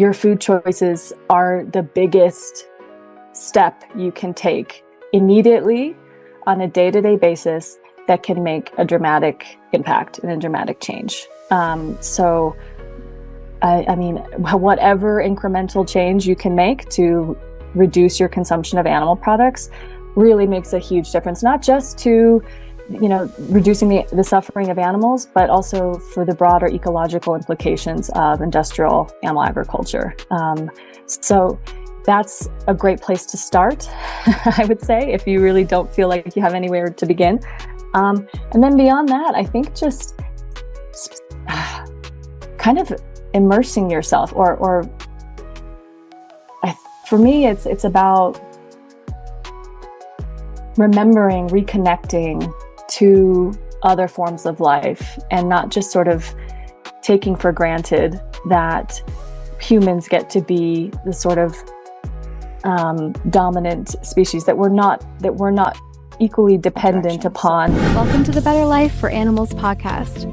your food choices are the biggest step you can take immediately on a day-to-day basis that can make a dramatic impact and a dramatic change. So I mean, whatever incremental change you can make to reduce your consumption of animal products really makes a huge difference, not just to, reducing the suffering of animals, but also for the broader ecological implications of industrial animal agriculture. So that's a great place to start, I would say, if you really don't feel like you have anywhere to begin. And then beyond that, I think just kind of immersing yourself, or for me, it's about remembering, reconnecting to other forms of life, and not just sort of taking for granted that humans get to be the sort of dominant species that we're not equally dependent upon. Welcome to the Better Life for Animals podcast,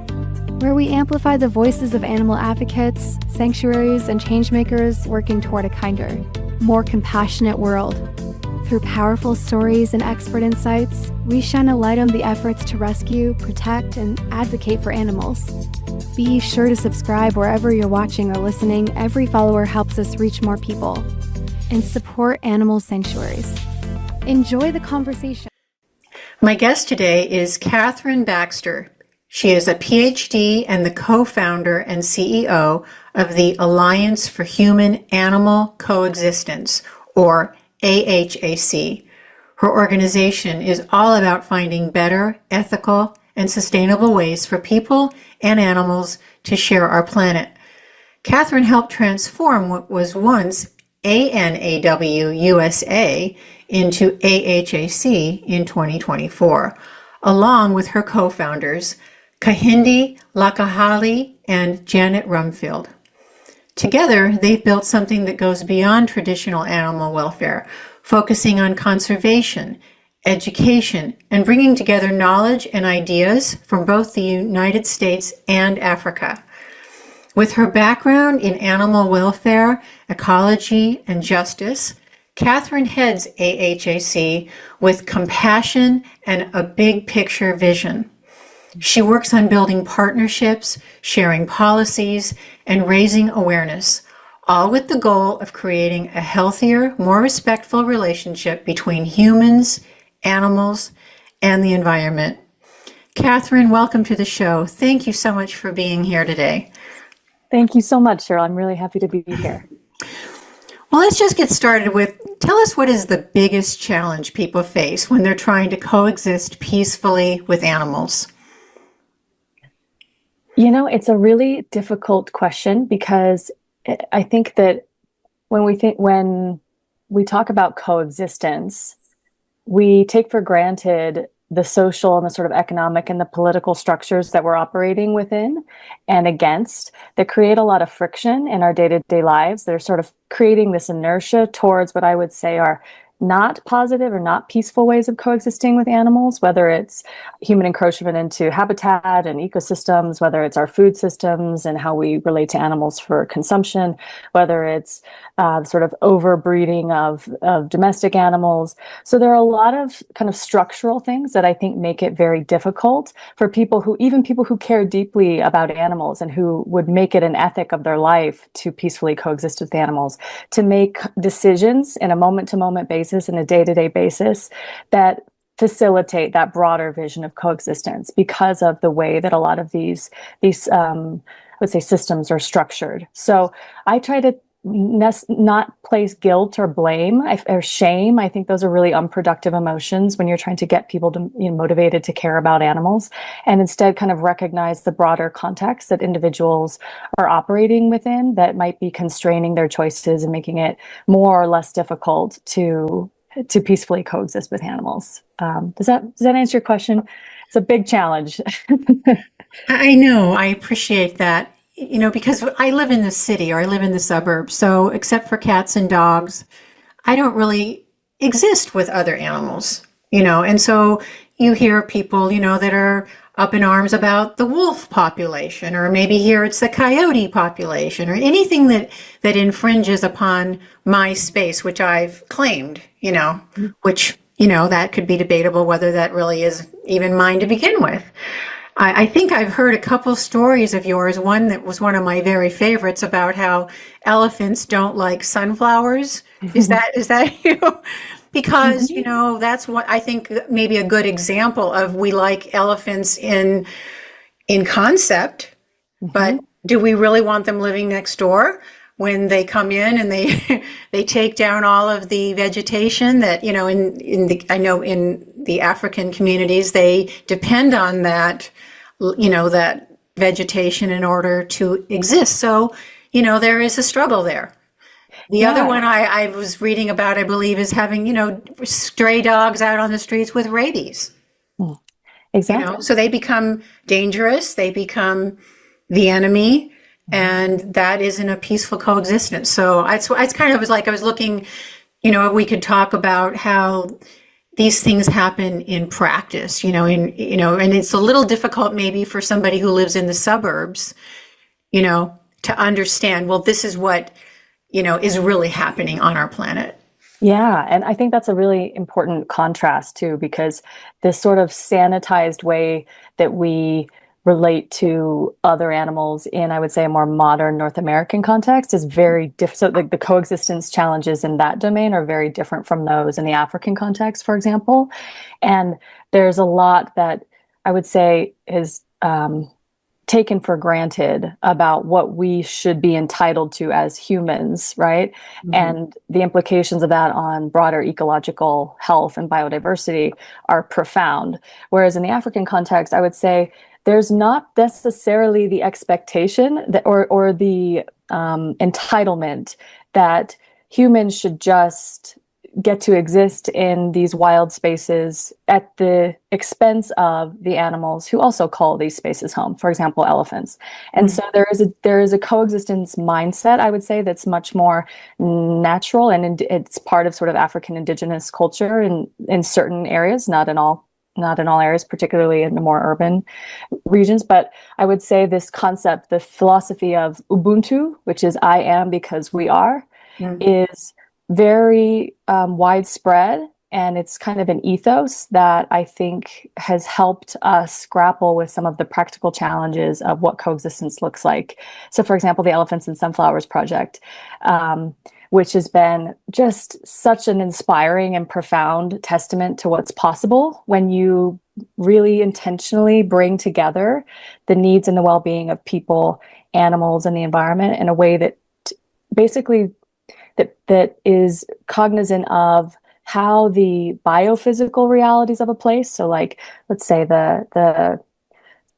where we amplify the voices of animal advocates, sanctuaries, and changemakers working toward a kinder, more compassionate world. Through powerful stories and expert insights, we shine a light on the efforts to rescue, protect, and advocate for animals. Be sure to subscribe wherever you're watching or listening. Every follower helps us reach more people. And support animal sanctuaries. Enjoy the conversation. My guest today is Katherine Baxter. She is a PhD and the co-founder and CEO of the Alliance for Human-Animal Coexistence, or AHAC. Her organization is all about finding better, ethical, and sustainable ways for people and animals to share our planet. Katherine helped transform what was once ANAW USA into AHAC in 2024, along with her co-founders, Kahindi Lakahali and Janet Rumfield. Together, they've built something that goes beyond traditional animal welfare, focusing on conservation, education, and bringing together knowledge and ideas from both the United States and Africa. With her background in animal welfare, ecology, and justice, Katherine heads AHAC with compassion and a big picture vision. She works on building partnerships, sharing policies, and raising awareness, all with the goal of creating a healthier, more respectful relationship between humans, animals, and the environment. Katherine, welcome to the show. Thank you so much for being here today. Thank you so much, Cheryl. I'm really happy to be here. Well, let's just get started with, tell us what is the biggest challenge people face when they're trying to coexist peacefully with animals? It's a really difficult question, because I think that when we talk about coexistence, we take for granted the social and the sort of economic and the political structures that we're operating within and against, that create a lot of friction in our day-to-day lives. They're sort of creating this inertia towards what I would say are not positive or not peaceful ways of coexisting with animals, whether it's human encroachment into habitat and ecosystems, whether it's our food systems and how we relate to animals for consumption, whether it's sort of overbreeding of domestic animals. So there are a lot of kind of structural things that I think make it very difficult for people who care deeply about animals and who would make it an ethic of their life to peacefully coexist with animals, to make decisions in a moment-to-moment basis, in a day-to-day basis, that facilitate that broader vision of coexistence, because of the way that a lot of these let's say systems are structured. So I try to not place guilt or blame or shame. I think those are really unproductive emotions when you're trying to get people to motivated to care about animals, and instead kind of recognize the broader context that individuals are operating within that might be constraining their choices and making it more or less difficult to peacefully coexist with animals. Does that answer your question? It's a big challenge. I know. I appreciate that. Because I live in the city, or I live in the suburbs, so except for cats and dogs, I don't really exist with other animals, and so you hear people, that are up in arms about the wolf population, or maybe here it's the coyote population, or anything that infringes upon my space, which I've claimed, which, that could be debatable whether that really is even mine to begin with. I think I've heard a couple stories of yours, one that was one of my very favorites about how elephants don't like sunflowers. Is that you? Because, Mhm. that's what I think maybe a good example of we like elephants in concept, but Mhm. do we really want them living next door when they come in and they they take down all of the vegetation that, I know in the African communities they depend on that, that vegetation in order to exist. So, there is a struggle there. The other Yeah, one I was reading about, I believe, is having, stray dogs out on the streets with rabies, mm, exactly. so they become dangerous, they become the enemy, and that isn't a peaceful coexistence. So it's kind of was like I was looking, we could talk about how these things happen in practice, and it's a little difficult maybe for somebody who lives in the suburbs, to understand, well, this is what, is really happening on our planet. Yeah, and I think that's a really important contrast too, because this sort of sanitized way that we relate to other animals in, I would say, a more modern North American context is very different. So the coexistence challenges in that domain are very different from those in the African context, for example. And there's a lot that I would say is taken for granted about what we should be entitled to as humans, right? Mhm. And the implications of that on broader ecological health and biodiversity are profound. Whereas in the African context, I would say there's not necessarily the expectation that, or the entitlement that humans should just get to exist in these wild spaces at the expense of the animals who also call these spaces home, for example, elephants. And Mhm. so there is a coexistence mindset, I would say, that's much more natural, and it's part of sort of African indigenous culture in certain areas, not in all areas, particularly in the more urban regions. But I would say this concept, the philosophy of Ubuntu, which is I am because we are, Mhm. is very widespread. And it's kind of an ethos that I think has helped us grapple with some of the practical challenges of what coexistence looks like. So, for example, the Elephants and Sunflowers Project, which has been just such an inspiring and profound testament to what's possible when you really intentionally bring together the needs and the well-being of people, animals, and the environment in a way that basically that is cognizant of how the biophysical realities of a place, so like let's say the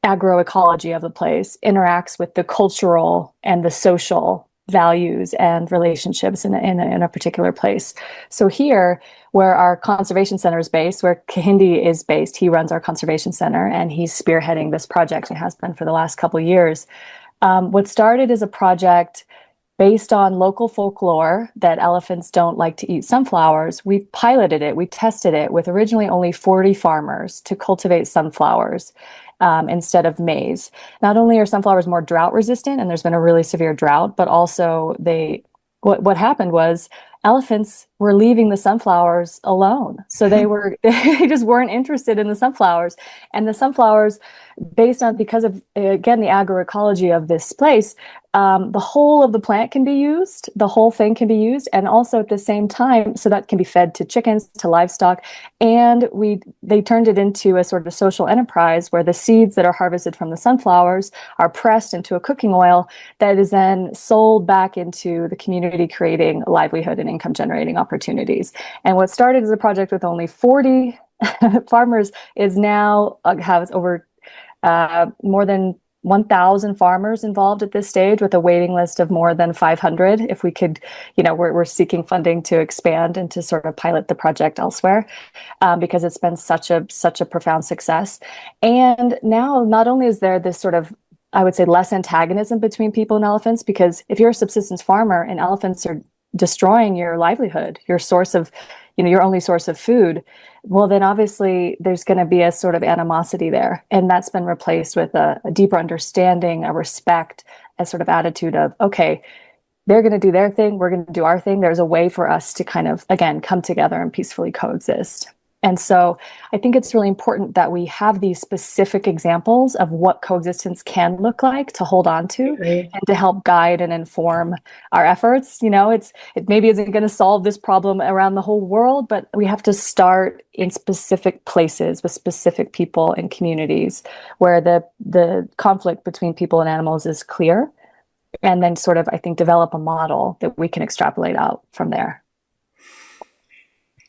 agroecology of the place interacts with the cultural and the social values and relationships in a particular place. So here, where our conservation center is based, where Kahindi is based, he runs our conservation center and he's spearheading this project and has been for the last couple of years. What started as a project based on local folklore that elephants don't like to eat sunflowers, we piloted it, we tested it with originally only 40 farmers to cultivate sunflowers instead of maize. Not only are sunflowers more drought resistant, and there's been a really severe drought, but also what happened was elephants were leaving the sunflowers alone. So they just weren't interested in the sunflowers. And the sunflowers, because of, again, the agroecology of this place, the whole of the plant can be used, the whole thing can be used, and also at the same time, so that can be fed to chickens, to livestock, and they turned it into a sort of social enterprise where the seeds that are harvested from the sunflowers are pressed into a cooking oil that is then sold back into the community, creating livelihood and income generating opportunities. And what started as a project with only 40 farmers is now has over more than 1,000 farmers involved at this stage, with a waiting list of more than 500. If we could, we're seeking funding to expand and to sort of pilot the project elsewhere, because it's been such a profound success. And now, not only is there this sort of, I would say, less antagonism between people and elephants, because if you're a subsistence farmer and elephants are destroying your livelihood, your source of, your only source of food, well, then obviously there's going to be a sort of animosity there. And that's been replaced with a deeper understanding, a respect, a sort of attitude of, okay, they're going to do their thing, we're going to do our thing. There's a way for us to kind of, again, come together and peacefully coexist. And so I think it's really important that we have these specific examples of what coexistence can look like to hold on to and to help guide and inform our efforts. It maybe isn't going to solve this problem around the whole world, but we have to start in specific places with specific people and communities where the conflict between people and animals is clear. And then sort of, I think, develop a model that we can extrapolate out from there.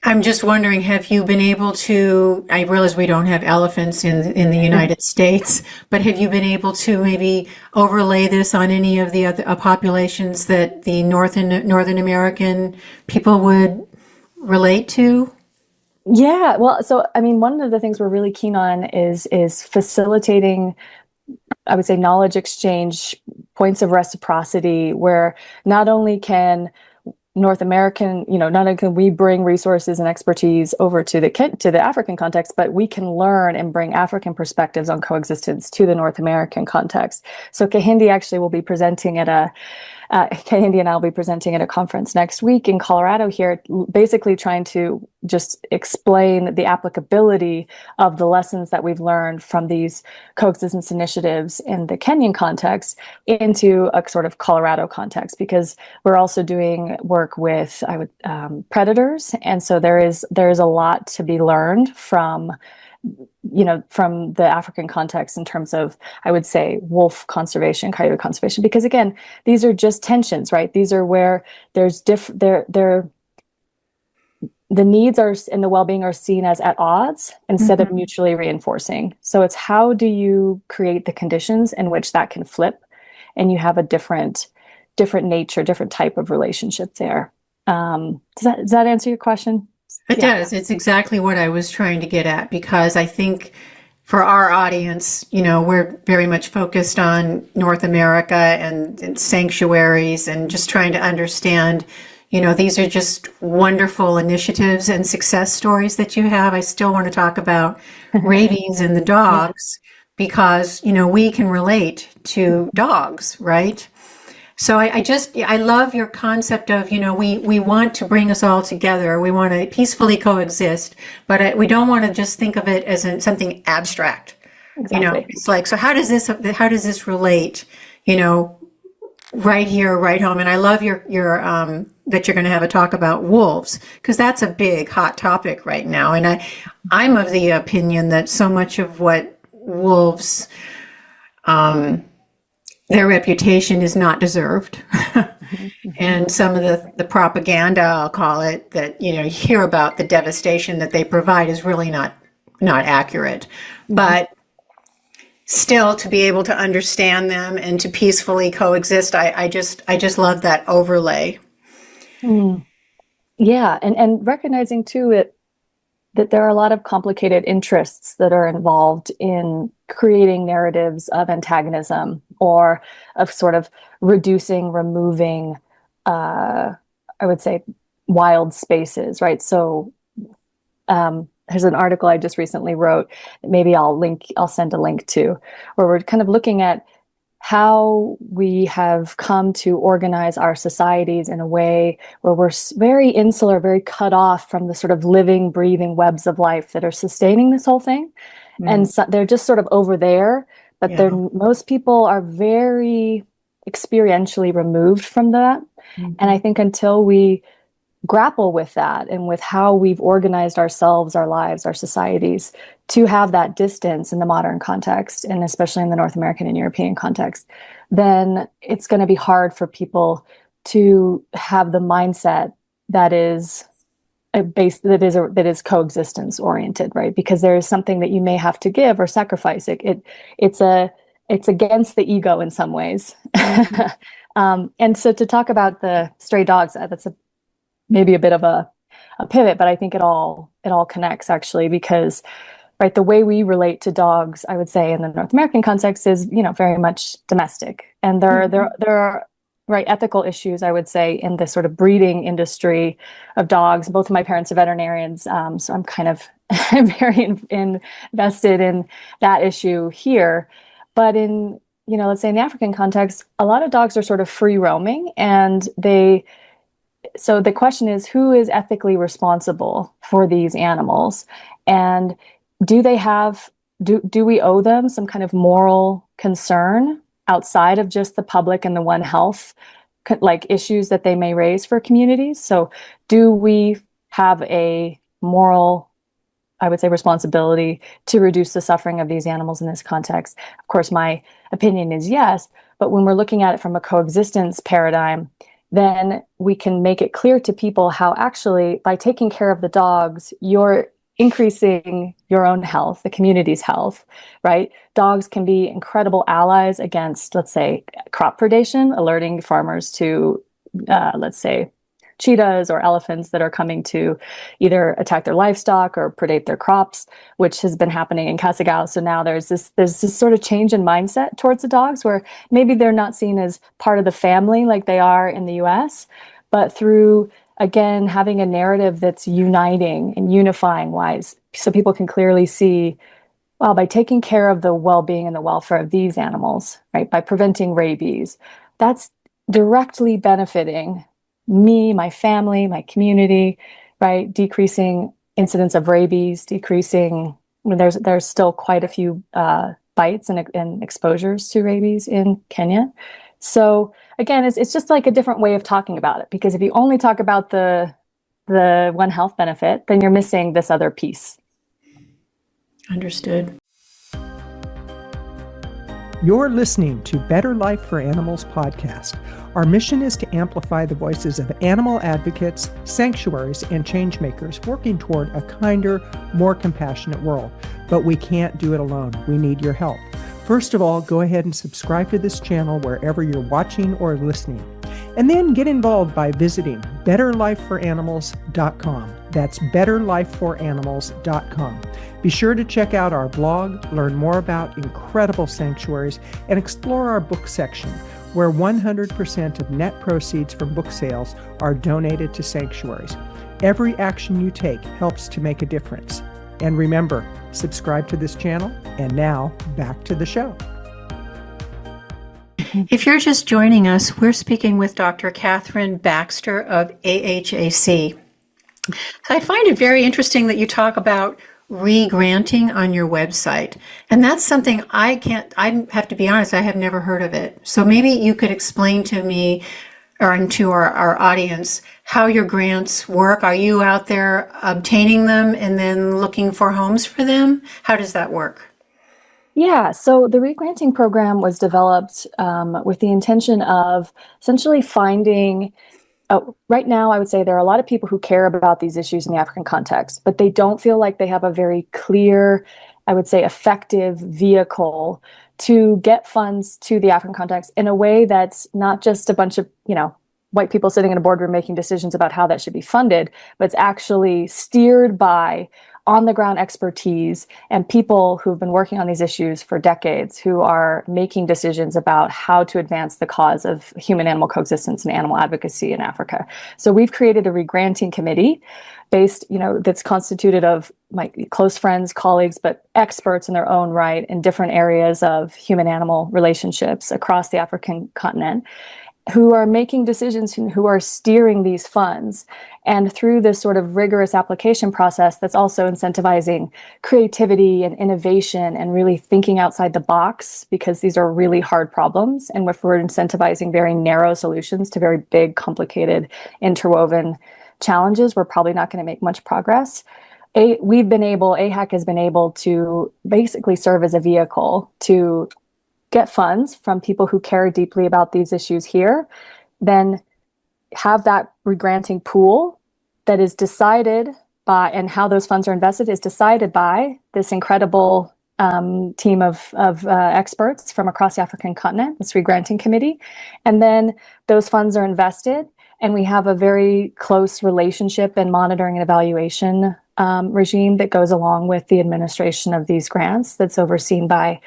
I'm just wondering, have you been able to, I realize we don't have elephants in the United States, but have you been able to maybe overlay this on any of the other populations that the Northern American people would relate to? Yeah, well, so I mean, one of the things we're really keen on is facilitating, I would say, knowledge exchange, points of reciprocity, where not only can not only can we bring resources and expertise over to the African context, but we can learn and bring African perspectives on coexistence to the North American context. So Kehinde actually will be presenting at Kehinde and I will be presenting at a conference next week in Colorado here, basically trying to just explain the applicability of the lessons that we've learned from these coexistence initiatives in the Kenyan context into a sort of Colorado context, because we're also doing work with predators. And so there is a lot to be learned from the African context in terms of, I would say, wolf conservation, coyote conservation, because again, these are just tensions, right? These are where there's the needs are and the well-being are seen as at odds instead of mutually reinforcing. So it's how do you create the conditions in which that can flip and you have a different nature, different type of relationship there. Does that answer your question? It does. It's exactly what I was trying to get at, because I think for our audience, we're very much focused on North America and sanctuaries and just trying to understand, these are just wonderful initiatives and success stories that you have. I still want to talk about rabies and the dogs because, we can relate to dogs, right? So I love your concept of, we want to bring us all together. We want to peacefully coexist, but we don't want to just think of it as something abstract. Exactly. It's like, so how does this relate, right here, right home? And I love your that you're going to have a talk about wolves, because that's a big hot topic right now. And I'm of the opinion that so much of what wolves, their reputation is not deserved. And some of the propaganda, I'll call it, that, you hear about the devastation that they provide is really not accurate. But still, to be able to understand them and to peacefully coexist, I just love that overlay. Yeah, and recognizing too that there are a lot of complicated interests that are involved in creating narratives of antagonism or of sort of removing, I would say, wild spaces, right? So there's an article I just recently wrote that maybe I'll send a link to, where we're kind of looking at how we have come to organize our societies in a way where we're very insular, very cut off from the sort of living, breathing webs of life that are sustaining this whole thing. And so they're just sort of over there, but most people are very experientially removed from that. And I think until we grapple with that and with how we've organized ourselves, our lives, our societies to have that distance in the modern context, and especially in the North American and European context, then it's going to be hard for people to have the mindset that is that is coexistence oriented, right? Because there is something that you may have to give or sacrifice. It's against the ego in some ways. And so to talk about the stray dogs, that's maybe a bit of a pivot, but I think it all connects actually, because right, the way we relate to dogs, I would say in the North American context is, very much domestic. And there are right, ethical issues, I would say, in the sort of breeding industry of dogs. Both of my parents are veterinarians, so I'm kind of I'm very invested in that issue here. But in, let's say in the African context, a lot of dogs are sort of free roaming, and so the question is, who is ethically responsible for these animals? And do they have, do we owe them some kind of moral concern outside of just the public and the One Health like issues that they may raise for communities? So do we have a moral, I would say, responsibility to reduce the suffering of these animals in this context? Of course, my opinion is yes, but when we're looking at it from a coexistence paradigm, then we can make it clear to people how actually by taking care of the dogs, you're increasing your own health, the community's health, right? Dogs can be incredible allies against, let's say, crop predation, alerting farmers to, let's say, cheetahs or elephants that are coming to either attack their livestock or predate their crops, which has been happening in Kasagao. So now there's this sort of change in mindset towards the dogs where maybe they're not seen as part of the family like they are in the US, but through, again, having a narrative that's uniting and unifying wise, so people can clearly see, well, by taking care of the well-being and the welfare of these animals, right, by preventing rabies, that's directly benefiting me, my family, my community, right? Decreasing incidence of rabies, decreasing, there's still quite a few bites and exposures to rabies in Kenya. So again, it's just like a different way of talking about it, because if you only talk about the One Health benefit, then you're missing this other piece. Understood. You're listening to Better Life for Animals podcast. Our mission is to amplify the voices of animal advocates, sanctuaries, and changemakers working toward a kinder, more compassionate world. But we can't do it alone. We need your help. First of all, go ahead and subscribe to this channel wherever you're watching or listening. And then get involved by visiting betterlifeforanimals.com. That's betterlifeforanimals.com. Be sure to check out our blog, learn more about incredible sanctuaries, and explore our book section, where 100% of net proceeds from book sales are donated to sanctuaries. Every action you take helps to make a difference. And remember, subscribe to this channel. And now, back to the show. If you're just joining us, we're speaking with Dr. Katherine Baxter of AHAC. I find it very interesting that you talk about re-granting on your website. And that's something I have to be honest, I have never heard of it. So maybe you could explain to me or to our audience how your grants work. Are you out there obtaining them and then looking for homes for them? How does that work? Yeah, so the re-granting program was developed with the intention of essentially finding, right now I would say there are a lot of people who care about these issues in the African context, but they don't feel like they have a very clear, I would say, effective vehicle to get funds to the African context in a way that's not just a bunch of, white people sitting in a boardroom making decisions about how that should be funded, but it's actually steered by on-the-ground expertise and people who've been working on these issues for decades, who are making decisions about how to advance the cause of human-animal coexistence and animal advocacy in Africa. So we've created a re-granting committee based, that's constituted of my close friends, colleagues, but experts in their own right in different areas of human-animal relationships across the African continent, who are making decisions, who are steering these funds. And through this sort of rigorous application process that's also incentivizing creativity and innovation and really thinking outside the box, because these are really hard problems. And if we're incentivizing very narrow solutions to very big, complicated, interwoven challenges, we're probably not going to make much progress. AHAC has been able to basically serve as a vehicle to get funds from people who care deeply about these issues here, then have that re-granting pool that is decided by, and how those funds are invested is decided by this incredible team of experts from across the African continent, this re-granting committee. And then those funds are invested, and we have a very close relationship and monitoring and evaluation regime that goes along with the administration of these grants that's overseen by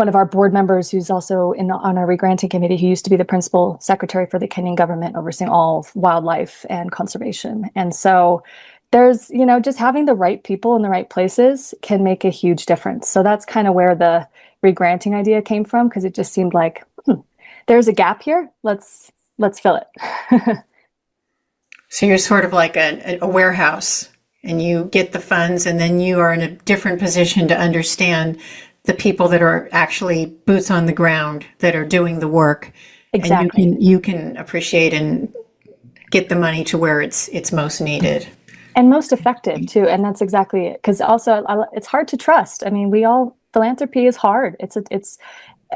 one of our board members who's also on our regranting committee, who used to be the principal secretary for the Kenyan government overseeing all wildlife and conservation. And so there's, just having the right people in the right places can make a huge difference. So that's kind of where the regranting idea came from, because it just seemed like there's a gap here. Let's fill it. So you're sort of like a warehouse, and you get the funds, and then you are in a different position to understand the people that are actually boots on the ground that are doing the work. Exactly. And you can appreciate and get the money to where it's most needed. And most effective too. And that's exactly it. Because also it's hard to trust. I mean, philanthropy is hard. It's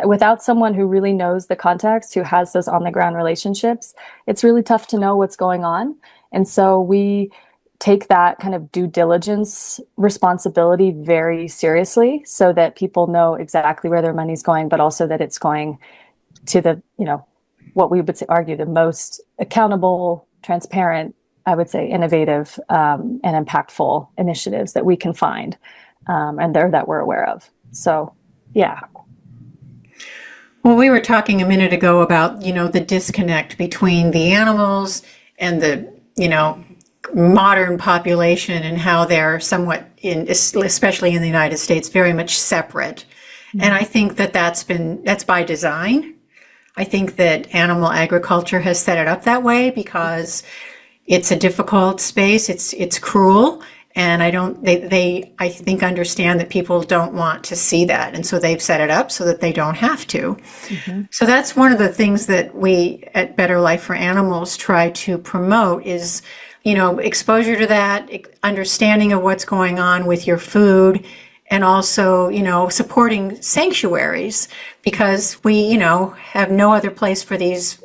without someone who really knows the context, who has those on the ground relationships, it's really tough to know what's going on. And so we take that kind of due diligence responsibility very seriously, so that people know exactly where their money's going, but also that it's going to the, what we would argue the most accountable, transparent, I would say innovative and impactful initiatives that we can find, and that we're aware of. So, yeah. Well, we were talking a minute ago about, the disconnect between the animals and the, modern population, and how they're somewhat, especially in the United States, very much separate. Mm-hmm. And I think that's by design. I think that animal agriculture has set it up that way because it's a difficult space. It's cruel. And I think understand that people don't want to see that. And so they've set it up so that they don't have to. Mm-hmm. So that's one of the things that we at Better Life for Animals try to promote is, exposure to that, understanding of what's going on with your food, and also, supporting sanctuaries, because we, have no other place for these,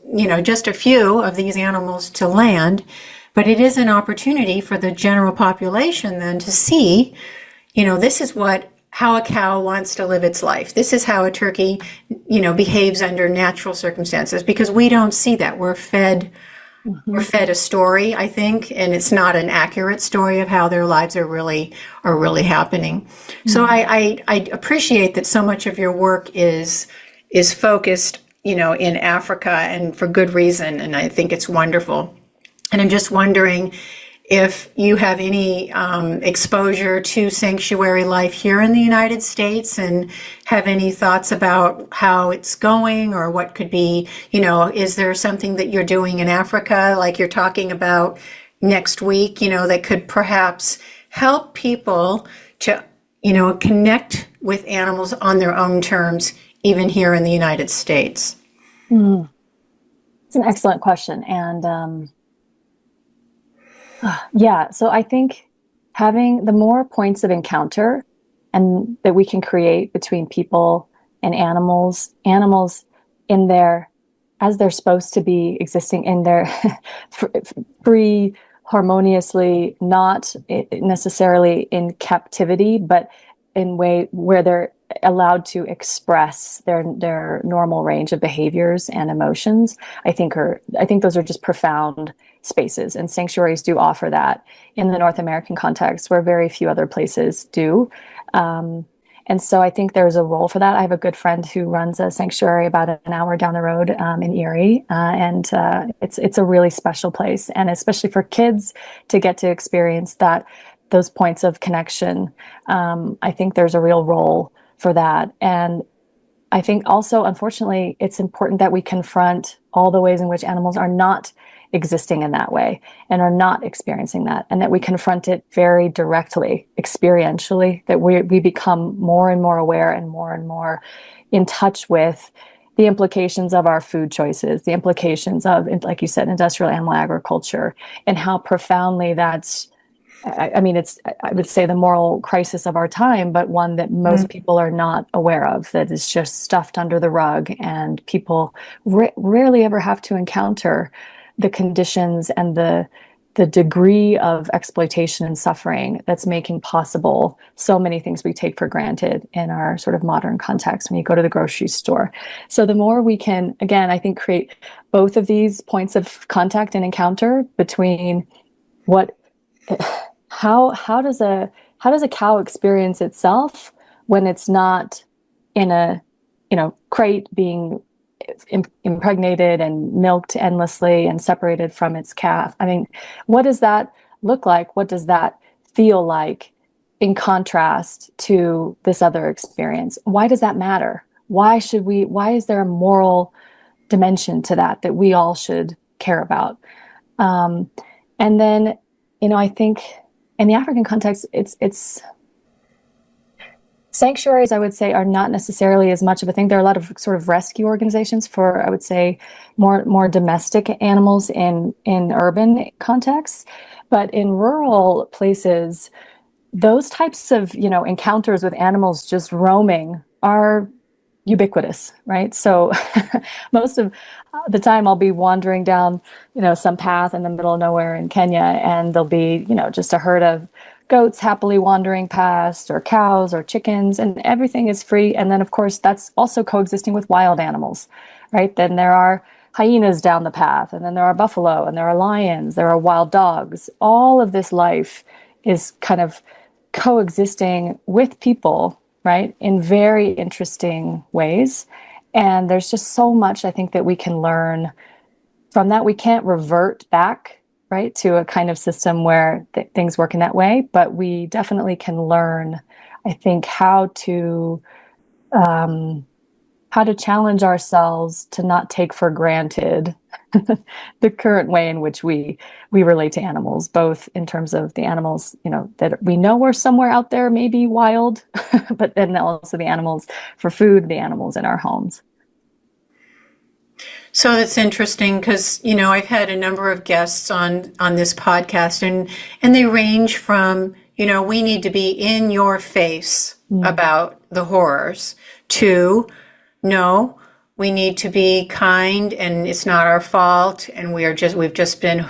just a few of these animals to land. But it is an opportunity for the general population then to see, this is how a cow wants to live its life. This is how a turkey, behaves under natural circumstances, because we don't see that. We're fed a story, I think, and it's not an accurate story of how their lives are really happening. Mm-hmm. So I appreciate that so much of your work is focused, in Africa, and for good reason. And I think it's wonderful. And I'm just wondering if you have any exposure to sanctuary life here in the United States, and have any thoughts about how it's going, or what could be, is there something that you're doing in Africa, like you're talking about next week, that could perhaps help people to, connect with animals on their own terms, even here in the United States? It's an excellent question. And yeah, so I think having the more points of encounter and that we can create between people and animals in their, as they're supposed to be existing in their free, harmoniously, not necessarily in captivity, but in way where they're allowed to express their normal range of behaviors and emotions, I think those are just profound spaces, and sanctuaries do offer that in the North American context, where very few other places do. And so I think there's a role for that. I have a good friend who runs a sanctuary about an hour down the road in Erie, and it's a really special place, and especially for kids to get to experience those points of connection. I think there's a real role for that. And I think also, unfortunately, it's important that we confront all the ways in which animals are not existing in that way and are not experiencing that, and that we confront it very directly, experientially, that we become more and more aware and more in touch with the implications of our food choices, the implications of, like you said, industrial animal agriculture, and how profoundly that's, I mean, it's, I would say, the moral crisis of our time, but one that most people are not aware of, that is just stuffed under the rug, and people rarely ever have to encounter the conditions and the degree of exploitation and suffering that's making possible so many things we take for granted in our sort of modern context when you go to the grocery store. So the more we can, again, I think, create both of these points of contact and encounter between how does a cow experience itself when it's not in a crate being impregnated and milked endlessly and separated from its calf. I mean, what does that look like? What does that feel like in contrast to this other experience? Why does that matter? Why is there a moral dimension to that we all should care about? And then, I think in the African context, it's sanctuaries, I would say, are not necessarily as much of a thing. There are a lot of sort of rescue organizations for, I would say, more domestic animals in urban contexts. But in rural places, those types of, encounters with animals just roaming are ubiquitous, right? So most of the time I'll be wandering down, some path in the middle of nowhere in Kenya, and there'll be, just a herd of goats happily wandering past, or cows or chickens, and everything is free. And then, of course, that's also coexisting with wild animals, right? Then there are hyenas down the path, and then there are buffalo, and there are lions, there are wild dogs. All of this life is kind of coexisting with people, right, in very interesting ways. And there's just so much, I think, that we can learn from that. We can't revert back, right, to a kind of system where things work in that way, but we definitely can learn, I think, how to challenge ourselves to not take for granted the current way in which we relate to animals, both in terms of the animals, that we know are somewhere out there, maybe wild, but then also the animals for food, the animals in our homes. So that's interesting because, I've had a number of guests on this podcast, and they range from, we need to be in your face about the horrors, to, no, we need to be kind and it's not our fault, and we've just been,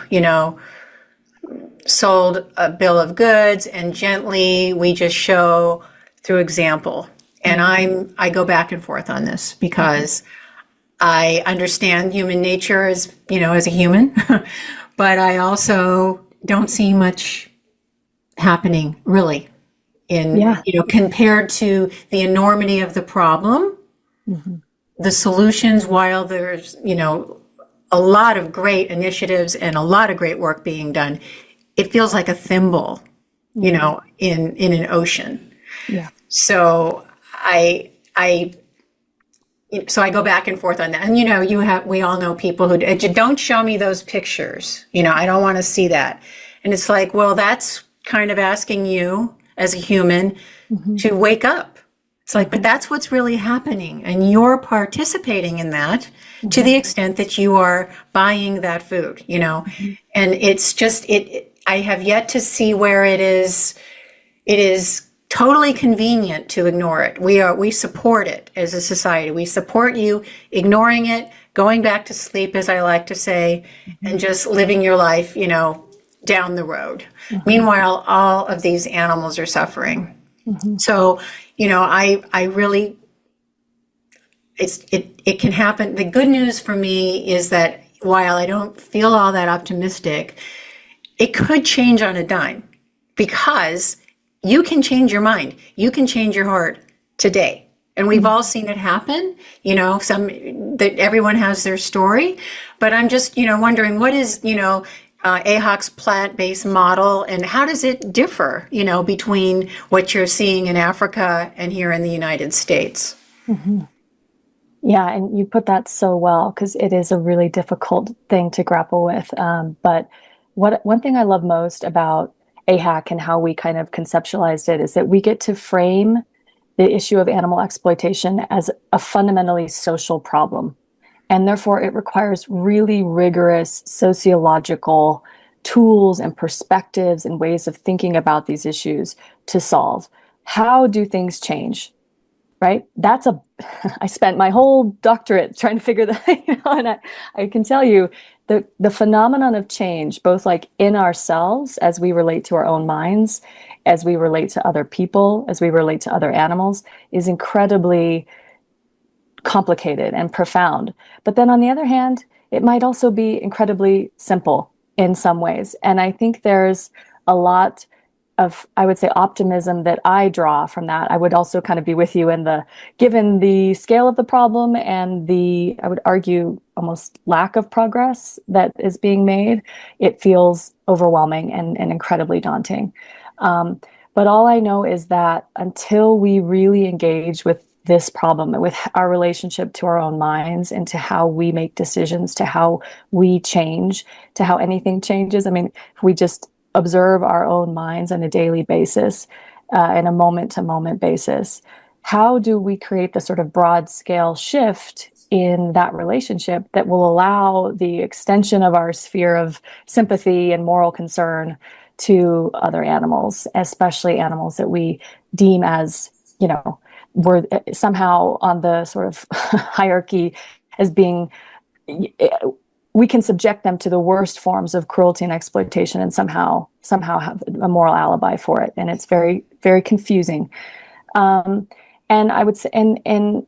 sold a bill of goods, and gently we just show through example. And I go back and forth on this because I understand human nature as a human, but I also don't see much happening really compared to the enormity of the problem. The solutions, while there's, a lot of great initiatives and a lot of great work being done, it feels like a thimble, in an ocean. Yeah. So so I go back and forth on that. And, we all know people who don't show me those pictures. I don't want to see that. And it's like, well, that's kind of asking you as a human to wake up. It's like, but that's what's really happening. And you're participating in that to the extent that you are buying that food, and it's just, I have yet to see where it is totally convenient to ignore it. We support it as a society. We support you ignoring it, going back to sleep, as I like to say, and just living your life, down the road. Meanwhile, all of these animals are suffering. So, I really, it can happen. The good news for me is that while I don't feel all that optimistic, it could change on a dime, because you can change your mind. You can change your heart today. And we've all seen it happen, that everyone has their story, but I'm just, wondering, what is, AHAC's plant-based model, and how does it differ, between what you're seeing in Africa and here in the United States? Yeah, and you put that so well, because it is a really difficult thing to grapple with. But one thing I love most about AHAC and how we kind of conceptualized it is that we get to frame the issue of animal exploitation as a fundamentally social problem. And therefore, it requires really rigorous sociological tools and perspectives and ways of thinking about these issues to solve. How do things change? Right? I spent my whole doctorate trying to figure that, and I can tell you the phenomenon of change, both like in ourselves as we relate to our own minds, as we relate to other people, as we relate to other animals, is incredibly complicated and profound. But then on the other hand, it might also be incredibly simple in some ways. And I think there's a lot I would say, optimism that I draw from that. I would also kind of be with you in given the scale of the problem and I would argue, almost lack of progress that is being made, it feels overwhelming and incredibly daunting. But all I know is that until we really engage with this problem, with our relationship to our own minds and to how we make decisions, to how we change, to how anything changes. I mean, if we just observe our own minds on a daily basis, in a moment to moment basis, how do we create the sort of broad scale shift in that relationship that will allow the extension of our sphere of sympathy and moral concern to other animals, especially animals that we deem as, we're somehow on the sort of hierarchy as being, we can subject them to the worst forms of cruelty and exploitation and somehow have a moral alibi for it. And it's very, very confusing. And I would say, and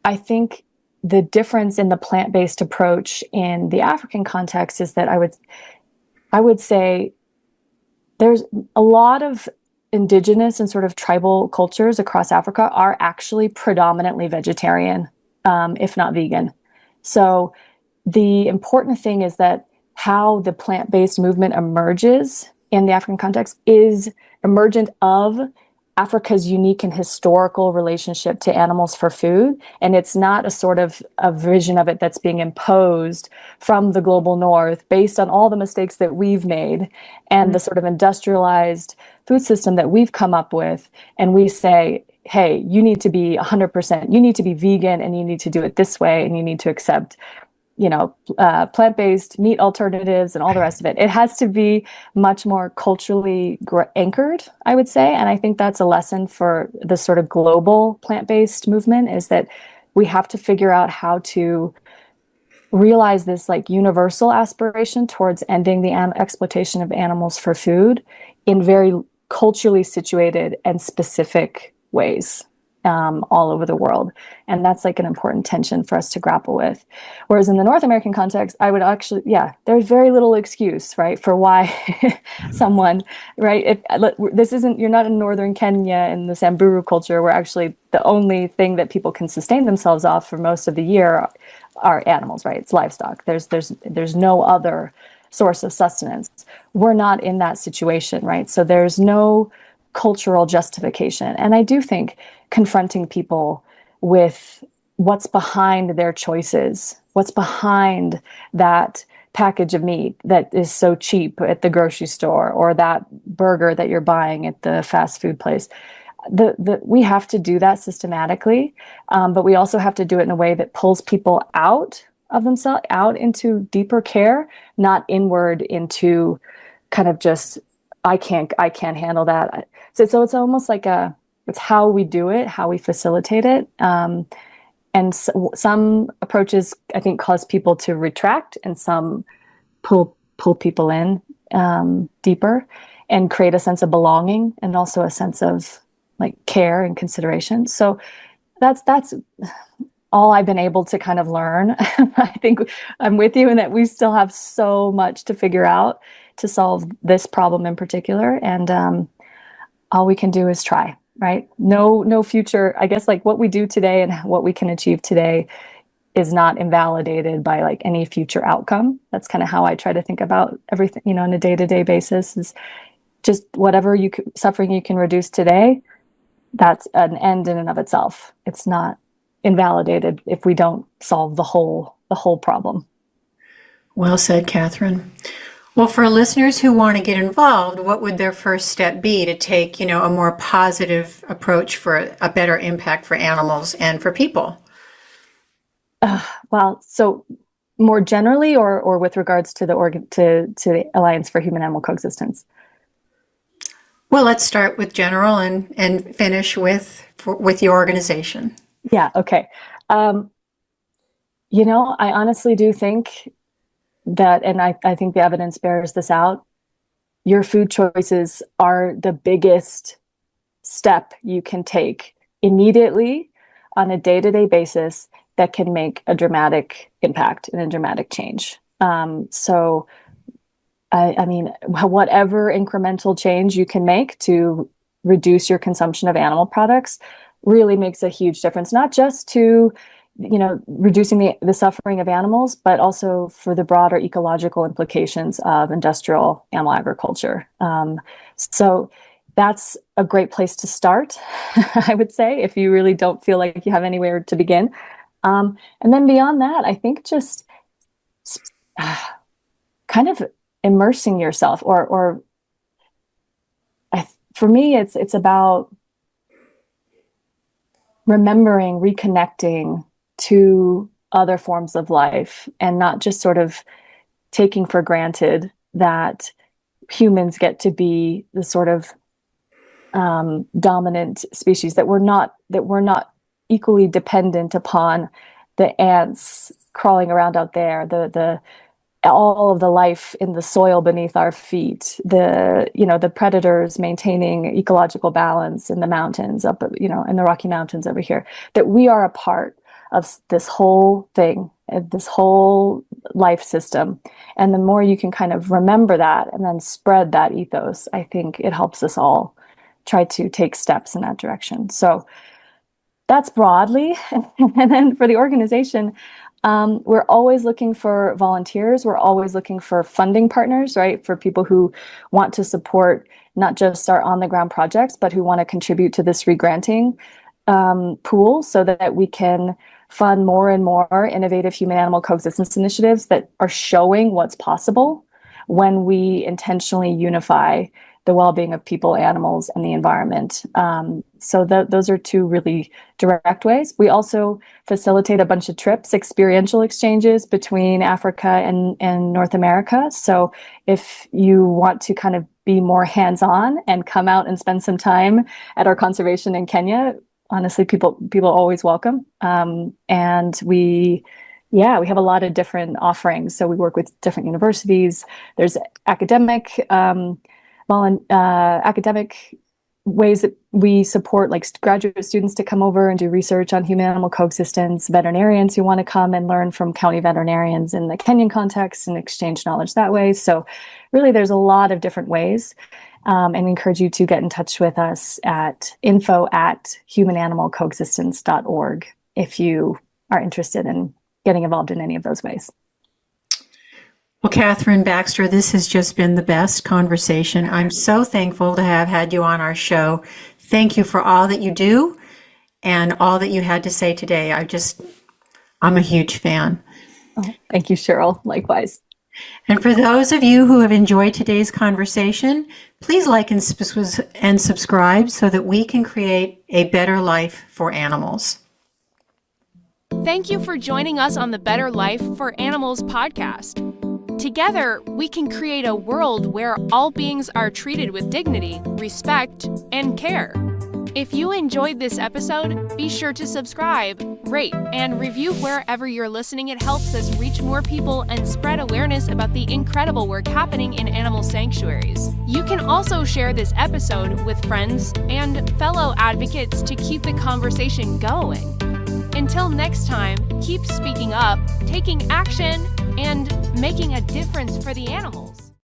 I think the difference in the plant-based approach in the African context is that I would say there's a lot of indigenous and sort of tribal cultures across Africa are actually predominantly vegetarian, if not vegan. So the important thing is that how the plant-based movement emerges in the African context is emergent of Africa's unique and historical relationship to animals for food. And it's not a sort of a vision of it that's being imposed from the global north based on all the mistakes that we've made and the sort of industrialized food system that we've come up with. And we say, hey, you need to be 100%, you need to be vegan and you need to do it this way and you need to accept plant-based meat alternatives and all the rest of it. It has to be much more culturally anchored, I would say. And I think that's a lesson for the sort of global plant-based movement, is that we have to figure out how to realize this like universal aspiration towards ending the exploitation of animals for food in very culturally situated and specific ways. All over the world. And that's like an important tension for us to grapple with. Whereas in the North American context, I would actually, there's very little excuse, right, for why someone, right, you're not in Northern Kenya in the Samburu culture where actually the only thing that people can sustain themselves off for most of the year are animals, right? It's livestock. There's no other source of sustenance. We're not in that situation, right? So there's no cultural justification. And I do think confronting people with what's behind their choices, what's behind that package of meat that is so cheap at the grocery store or that burger that you're buying at the fast food place. We have to do that systematically, but we also have to do it in a way that pulls people out of themselves, out into deeper care, not inward into kind of just, I can't handle that. So it's almost like it's how we do it, how we facilitate it. And some approaches, I think, cause people to retract, and some pull people in deeper and create a sense of belonging and also a sense of like care and consideration. So that's all I've been able to kind of learn. I think I'm with you in that we still have so much to figure out to solve this problem in particular. And all we can do is try, right? No future, I guess, like what we do today and what we can achieve today is not invalidated by like any future outcome. That's kind of how I try to think about everything, on a day-to-day basis, is just whatever suffering you can reduce today, that's an end in and of itself. It's not invalidated if we don't solve the whole problem. Well said, Katherine. Well, for listeners who want to get involved, what would their first step be to take, a more positive approach for a better impact for animals and for people? Well, so more generally, or with regards to the Alliance for Human-Animal Coexistence? Well, let's start with general and finish with your organization. Yeah. Okay. I honestly do think that, and I think the evidence bears this out, your food choices are the biggest step you can take immediately on a day-to-day basis that can make a dramatic impact and a dramatic change. So I mean, whatever incremental change you can make to reduce your consumption of animal products really makes a huge difference, not just to, reducing the suffering of animals, but also for the broader ecological implications of industrial animal agriculture. So that's a great place to start, I would say, if you really don't feel like you have anywhere to begin. And then beyond that, I think just kind of immersing yourself, or for me, it's about remembering, reconnecting to other forms of life, and not just sort of taking for granted that humans get to be the sort of dominant species, that we're not equally dependent upon the ants crawling around out there, the all of the life in the soil beneath our feet, the predators maintaining ecological balance in the mountains up, in the Rocky Mountains over here, that we are a part of this whole thing, this whole life system. And the more you can kind of remember that and then spread that ethos, I think it helps us all try to take steps in that direction. So that's broadly. And then for the organization, we're always looking for volunteers. We're always looking for funding partners, right? For people who want to support not just our on-the-ground projects, but who want to contribute to this regranting pool, so that we can fund more and more innovative human-animal coexistence initiatives that are showing what's possible when we intentionally unify the well-being of people, animals, and the environment. So those are two really direct ways. We also facilitate a bunch of trips, experiential exchanges between Africa and North America. So if you want to kind of be more hands-on and come out and spend some time at our conservation in Kenya, honestly, people always welcome. And we have a lot of different offerings. So we work with different universities. There's academic ways that we support, like graduate students to come over and do research on human-animal coexistence, veterinarians who want to come and learn from county veterinarians in the Kenyan context and exchange knowledge that way. So really, there's a lot of different ways. And we encourage you to get in touch with us at info@humananimalcoexistence.org if you are interested in getting involved in any of those ways. Well, Katherine Baxter, this has just been the best conversation. I'm so thankful to have had you on our show. Thank you for all that you do and all that you had to say today. I'm a huge fan. Oh, thank you, Cheryl. Likewise. And for those of you who have enjoyed today's conversation, please like and subscribe so that we can create a better life for animals. Thank you for joining us on the Better Life for Animals podcast. Together, we can create a world where all beings are treated with dignity, respect, and care. If you enjoyed this episode, be sure to subscribe, rate, and review wherever you're listening. It helps us reach more people and spread awareness about the incredible work happening in animal sanctuaries. You can also share this episode with friends and fellow advocates to keep the conversation going. Until next time, keep speaking up, taking action, and making a difference for the animals.